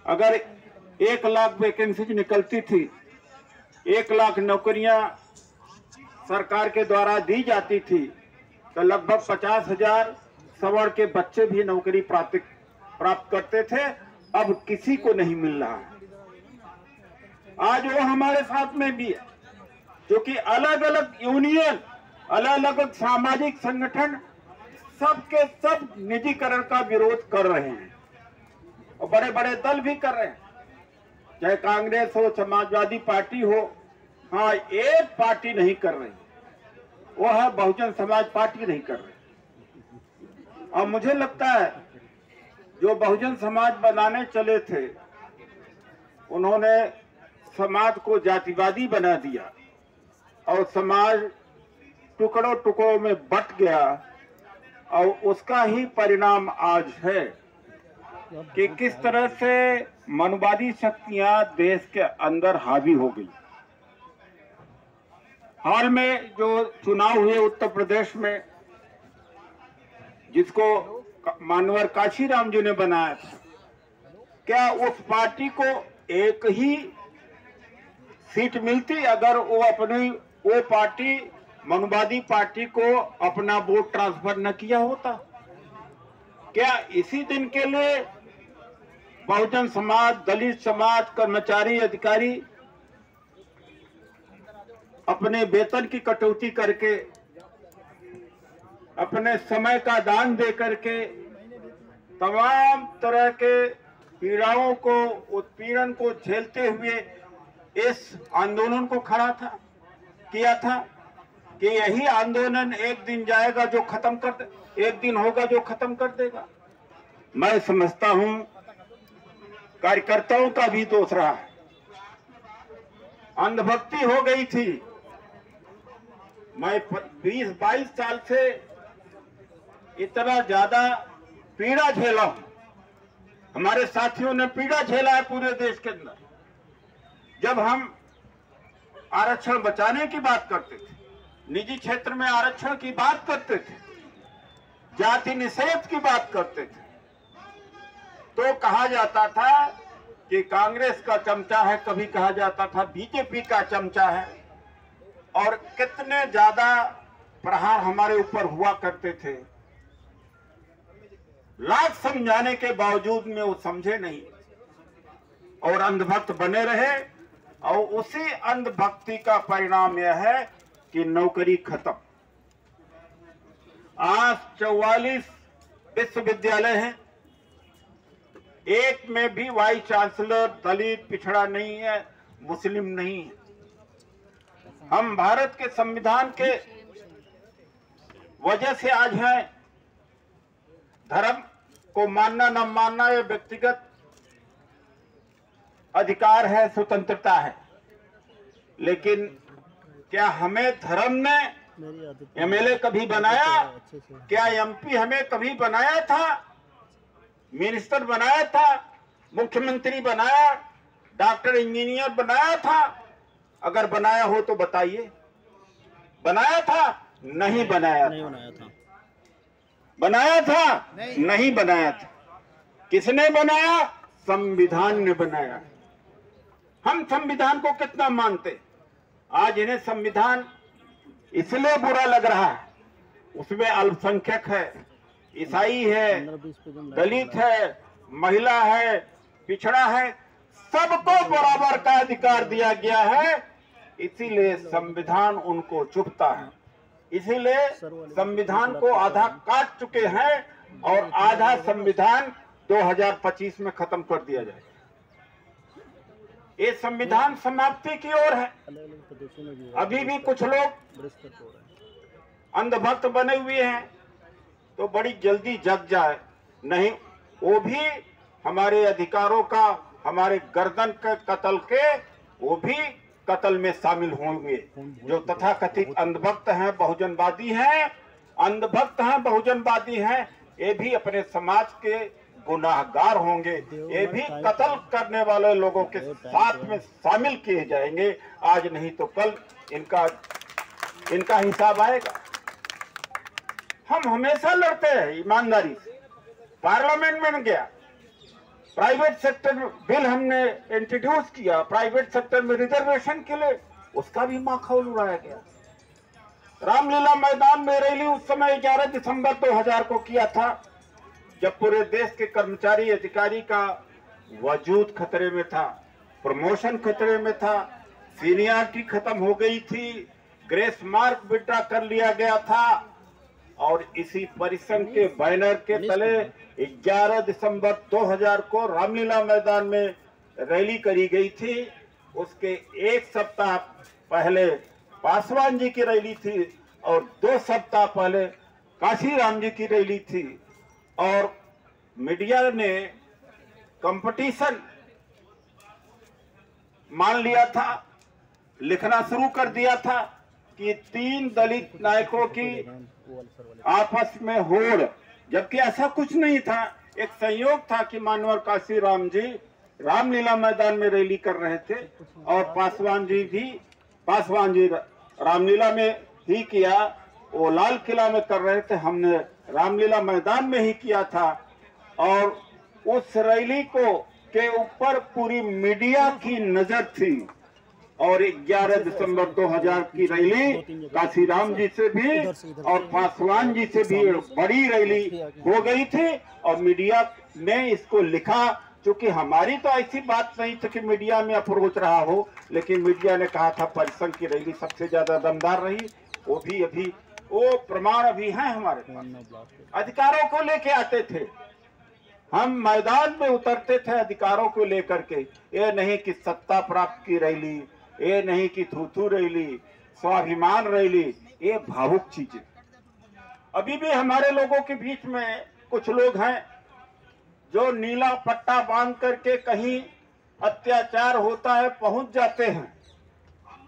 अगर 1 लाख वैकेंसी निकलती थी, 1 लाख नौकरियां सरकार के द्वारा दी जाती थी, तो लगभग 50,000 सवर्ण के बच्चे भी नौकरी प्राप्त करते थे। अब किसी को नहीं मिल रहा है। आज वो हमारे साथ में भी है, जो कि अलग अलग यूनियन, अलग अलग सामाजिक संगठन सबके सब निजीकरण का विरोध कर रहे हैं और बड़े बड़े दल भी कर रहे हैं, चाहे कांग्रेस हो, समाजवादी पार्टी हो। हाँ, एक पार्टी नहीं कर रही, वो है बहुजन समाज पार्टी नहीं कर रही। और मुझे लगता है जो बहुजन समाज बनाने चले थे, उन्होंने समाज को जातिवादी बना दिया और समाज टुकड़ों टुकड़ों में बंट गया। और उसका ही परिणाम आज है कि किस तरह से मनवादी शक्तियां देश के अंदर हावी हो गई। हाल में जो चुनाव हुए उत्तर प्रदेश में, जिसको मानवर काशीराम जी ने बनाया था, क्या उस पार्टी को एक ही सीट मिलती अगर वो पार्टी मनवादी पार्टी को अपना वोट ट्रांसफर न किया होता? क्या इसी दिन के लिए बहुजन समाज, दलित समाज, कर्मचारी, अधिकारी अपने वेतन की कटौती करके, अपने समय का दान दे करके तमाम तरह के पीड़ाओं को, उत्पीड़न को झेलते हुए इस आंदोलन को किया था कि यही आंदोलन एक दिन जाएगा जो खत्म कर दे, एक दिन होगा जो खत्म कर देगा। मैं समझता हूं कार्यकर्ताओं का भी दोष रहा है, अंधभक्ति हो गई थी। मैं 20-22 साल से इतना ज्यादा पीड़ा झेला हूं, हमारे साथियों ने पीड़ा झेला है पूरे देश के अंदर। जब हम आरक्षण बचाने की बात करते थे, निजी क्षेत्र में आरक्षण की बात करते थे, जाति निषेध की बात करते थे, तो कहा जाता था कि कांग्रेस का चमचा है, कभी कहा जाता था बीजेपी का चमचा है। और कितने ज्यादा प्रहार हमारे ऊपर हुआ करते थे। लाख समझाने के बावजूद में वो समझे नहीं और अंधभक्त बने रहे। और उसी अंधभक्ति का परिणाम यह है कि नौकरी खत्म। आज 44 विश्वविद्यालय हैं, एक में भी वाइस चांसलर दलित, पिछड़ा नहीं है, मुस्लिम नहीं है। हम भारत के संविधान के वजह से आज हैं। धर्म को मानना न मानना ये व्यक्तिगत अधिकार है, स्वतंत्रता है, लेकिन क्या हमें धर्म ने एमएलए कभी बनाया? क्या एमपी हमें कभी बनाया था? मिनिस्टर बनाया था? मुख्यमंत्री बनाया? डॉक्टर, इंजीनियर बनाया था? अगर बनाया हो तो बताइए, बनाया था? नहीं बनाया था। बनाया था? नहीं बनाया था। किसने बनाया? संविधान ने बनाया। हम संविधान को कितना मानते, आज इन्हें संविधान इसलिए बुरा लग रहा है, उसमें अल्पसंख्यक है, ईसाई है, दलित है, महिला है, पिछड़ा है, सबको बराबर का अधिकार दिया गया है। इसीलिए संविधान उनको चुभता है। इसीलिए संविधान को आधा काट चुके हैं और आधा संविधान 2025 में खत्म कर दिया जाएगा। ये संविधान समाप्ति की ओर है। अभी भी कुछ लोग अंधभक्त बने हुए हैं, तो बड़ी जल्दी जग जाए नहीं, वो भी हमारे अधिकारों का, हमारे गर्दन के कत्ल के, वो भी कत्ल में शामिल होंगे। जो तथाकथित अंधभक्त हैं, बहुजनवादी हैं, अंधभक्त हैं, बहुजनवादी हैं, ये भी अपने समाज के गुनाहगार होंगे। ये भी कत्ल करने वाले लोगों के साथ में शामिल किए जाएंगे। आज नहीं तो कल इनका हिसाब आएगा। हम हमेशा लड़ते हैं ईमानदारी से। पार्लियामेंट में गया, प्राइवेट सेक्टर बिल हमने इंट्रोड्यूस किया, प्राइवेट सेक्टर में रिजर्वेशन के लिए, उसका भी माखौल उड़ाया गया। रामलीला मैदान में रैली उस समय 11 दिसंबर 2000 को किया था, जब पूरे देश के कर्मचारी अधिकारी का वजूद खतरे में था, प्रमोशन खतरे में था, सीनियरिटी खत्म हो गई थी, ग्रेस मार्क विड्रॉ कर लिया गया था। और इसी परिसंघ के बैनर के तले 11 दिसंबर 2000 को रामलीला मैदान में रैली करी गई थी। उसके एक सप्ताह पहले पासवान जी की रैली थी और 2 सप्ताह पहले काशीराम जी की रैली थी। और मीडिया ने कंपटीशन मान लिया था, लिखना शुरू कर दिया था कि 3 दलित नायकों की आपस में होड़, जबकि ऐसा कुछ नहीं था। एक संयोग था कि मानवर काशीराम जी रामलीला मैदान में रैली कर रहे थे और पासवान जी रामलीला में ही किया, वो लाल किला में कर रहे थे, हमने रामलीला मैदान में ही किया था। और उस रैली को के ऊपर पूरी मीडिया की नजर थी। और 11 दिसंबर 2000 की रैली काशीराम जी से भी और पासवान जी से भी बड़ी रैली हो गई थी और मीडिया ने इसको लिखा। क्योंकि हमारी तो ऐसी बात नहीं थी कि मीडिया में अप्रोच रहा हो, लेकिन मीडिया ने कहा था परिसंघ की रैली सबसे ज्यादा दमदार रही। वो भी अभी वो प्रमाण अभी हैं हमारे पास। अधिकारों को लेके आते थे, हम मैदान में उतरते थे अधिकारों को लेकर के। ये नहीं कि सत्ता प्राप्त की रैली, ये नहीं कि थूथू रैली, स्वाभिमान रैली, ये भावुक चीजें। अभी भी हमारे लोगों के बीच में कुछ लोग हैं जो नीला पट्टा बांध करके कहीं अत्याचार होता है पहुंच जाते हैं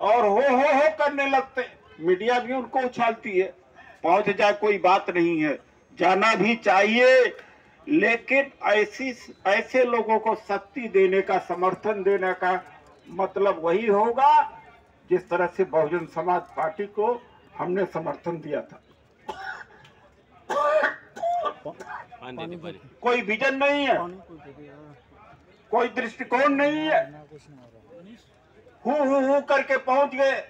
और हो करने लगते। मीडिया भी उनको उछालती है, पहुंच जाए कोई बात नहीं है, जाना भी चाहिए, लेकिन ऐसे लोगों को शक्ति देने का, समर्थन देने का मतलब वही होगा जिस तरह से बहुजन समाज पार्टी को हमने समर्थन दिया था। कोई विजन नहीं है, कोई दृष्टिकोण नहीं है, हु करके पहुंच गए।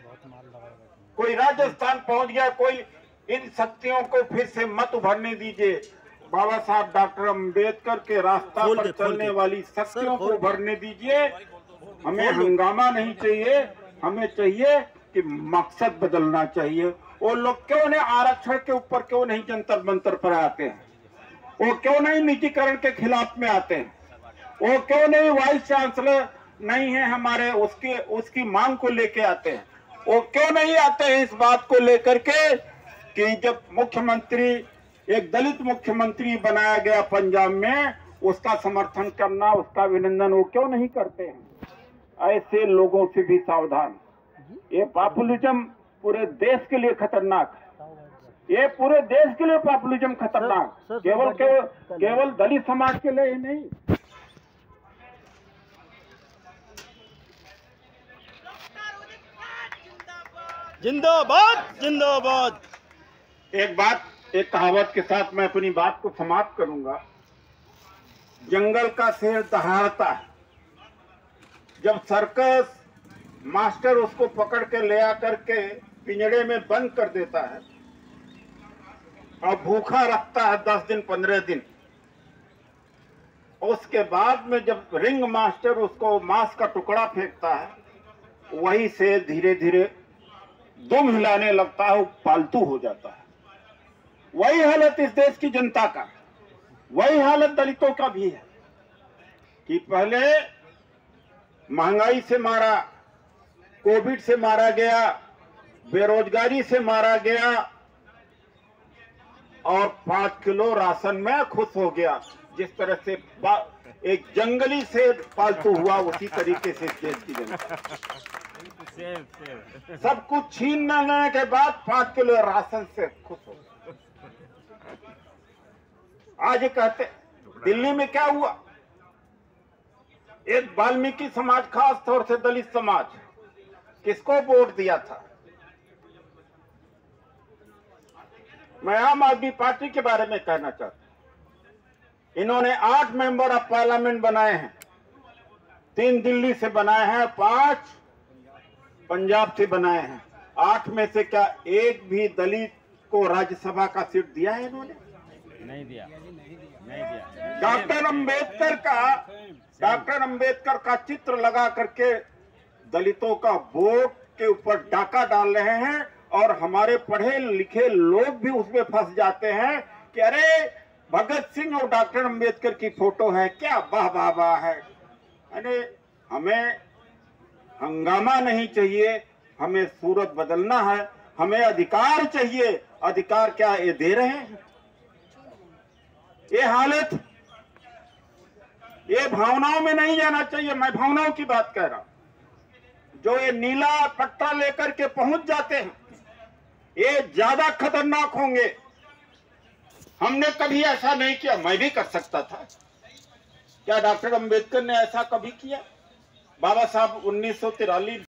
कोई राजस्थान पहुंच गया, कोई इन शक्तियों को फिर से मत उभरने दीजिए। बाबा साहब डॉक्टर अम्बेडकर के रास्ता पर चलने वाली शक्तियों को उभरने दीजिए। हमें हंगामा नहीं चाहिए, हमें चाहिए कि मकसद बदलना चाहिए। वो लोग क्यों नहीं आरक्षण के ऊपर क्यों नहीं जंतर मंतर पर आते हैं, वो क्यों नहीं निजीकरण के खिलाफ में आते हैं, वो क्यों नहीं वाइस चांसलर नहीं है हमारे, उसकी मांग को लेके आते हैं, वो क्यों नहीं आते हैं इस बात को लेकर के कि जब मुख्यमंत्री एक दलित मुख्यमंत्री बनाया गया पंजाब में, उसका समर्थन करना, उसका अभिनंदन वो क्यों नहीं करते हैं। ऐसे लोगों से भी सावधान। ये पॉपुलिज्म पूरे देश के लिए खतरनाक है, ये पूरे देश के लिए पॉपुलिज्म खतरनाक, केवल दलित समाज के लिए ही नहीं। जिंदाबाद जिंदाबाद। एक कहावत के साथ मैं अपनी बात को समाप्त करूंगा। जंगल का शेर दहाड़ता है, जब सर्कस मास्टर उसको पकड़ के ले आकर के पिंजड़े में बंद कर देता है और भूखा रखता है 10 दिन 15 दिन, उसके बाद में जब रिंग मास्टर उसको मांस का टुकड़ा फेंकता है, वही शेर धीरे धीरे दुम हिलाने लगता है, वो पालतू हो जाता है। वही हालत इस देश की जनता का, वही हालत दलितों का भी है कि पहले महंगाई से मारा, कोविड से मारा गया, बेरोजगारी से मारा गया और 5 किलो राशन में खुश हो गया। जिस तरह से एक जंगली से पालतू हुआ, उसी तरीके से इस देश की जनता सब कुछ छीन लेने के बाद 5 किलो राशन से खुश हो। आज कहते दिल्ली में क्या हुआ, एक वाल्मीकि समाज, खास तौर से दलित समाज, किसको वोट दिया था। मैं आम आदमी पार्टी के बारे में कहना चाहता हूं, इन्होंने 8 मेंबर ऑफ पार्लियामेंट बनाए हैं, 3 दिल्ली से बनाए हैं, 5 पंजाब से बनाए हैं। 8 में से क्या एक भी दलित को राज्यसभा का सीट दिया है इन्होंने? नहीं दिया, नहीं दिया। डॉक्टर अंबेडकर का चित्र लगा करके दलितों का वोट के ऊपर डाका डाल रहे हैं, और हमारे पढ़े लिखे लोग भी उसमें फंस जाते हैं कि अरे भगत सिंह और डॉक्टर अंबेडकर की फोटो है क्या, वाह वाह वाह है। अरे हमें हंगामा नहीं चाहिए, हमें सूरत बदलना है, हमें अधिकार चाहिए। अधिकार क्या ये दे रहे हैं? ये हालत, ये भावनाओं में नहीं जाना चाहिए। मैं भावनाओं की बात कह रहा हूं। जो ये नीला पट्टा लेकर के पहुंच जाते हैं, ये ज्यादा खतरनाक होंगे। हमने कभी ऐसा नहीं किया, मैं भी कर सकता था। क्या डॉक्टर अंबेडकर ने ऐसा कभी किया? बाबा साहब 1943